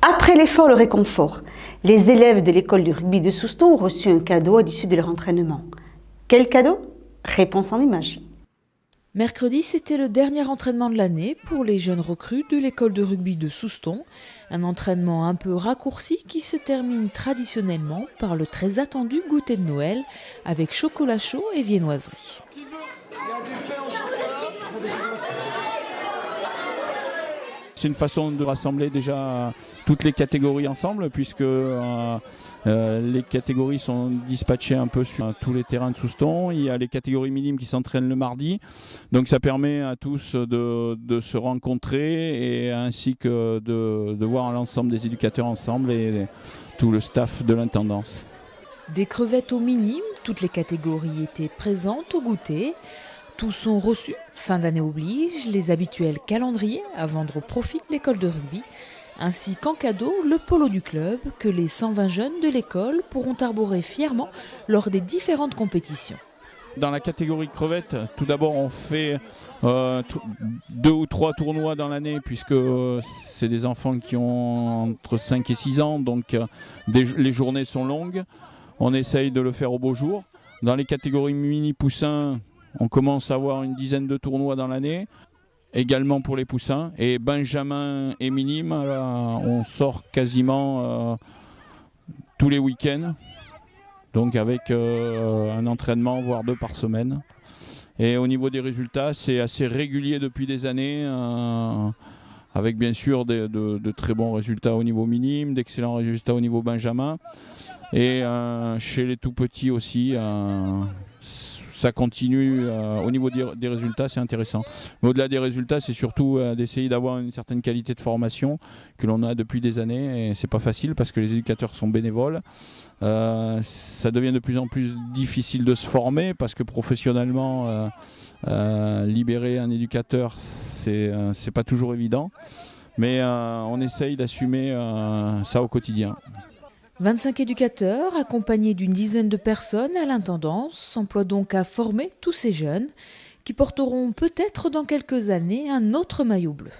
Après l'effort, le réconfort. Les élèves de l'école de rugby de Souston ont reçu un cadeau à l'issue de leur entraînement. Quel cadeau? Réponse en images. Mercredi, c'était le dernier entraînement de l'année pour les jeunes recrues de l'école de rugby de Souston. Un entraînement un peu raccourci qui se termine traditionnellement par le très attendu goûter de Noël avec chocolat chaud et viennoiserie. C'est une façon de rassembler déjà toutes les catégories ensemble puisque les catégories sont dispatchées un peu sur tous les terrains de Souston. Il y a les catégories minimes qui s'entraînent le mardi. Donc ça permet à tous de se rencontrer et ainsi que de voir l'ensemble des éducateurs ensemble et tout le staff de l'intendance. Des crevettes aux minimes, toutes les catégories étaient présentes au goûter. Tous sont reçus, fin d'année oblige, les habituels calendriers à vendre au profit de l'école de rugby, ainsi qu'en cadeau le polo du club que les 120 jeunes de l'école pourront arborer fièrement lors des différentes compétitions. Dans la catégorie crevettes, tout d'abord on fait 2 ou 3 tournois dans l'année puisque c'est des enfants qui ont entre 5 et 6 ans, donc les journées sont longues. On essaye de le faire au beau jour. Dans les catégories mini-poussins, on commence à avoir une dizaine de tournois dans l'année, également pour les poussins. Et Benjamin et Minime, là, on sort quasiment tous les week-ends, donc avec un entraînement, voire 2 par semaine. Et au niveau des résultats, c'est assez régulier depuis des années, avec bien sûr de très bons résultats au niveau minime, d'excellents résultats au niveau Benjamin. Et chez les tout petits aussi, ça continue au niveau des résultats, c'est intéressant. Mais au-delà des résultats, c'est surtout d'essayer d'avoir une certaine qualité de formation que l'on a depuis des années. Et c'est pas facile parce que les éducateurs sont bénévoles. Ça devient de plus en plus difficile de se former parce que professionnellement, libérer un éducateur, c'est pas toujours évident. Mais on essaye d'assumer ça au quotidien. 25 éducateurs, accompagnés d'une dizaine de personnes à l'intendance, s'emploient donc à former tous ces jeunes qui porteront peut-être dans quelques années un autre maillot bleu.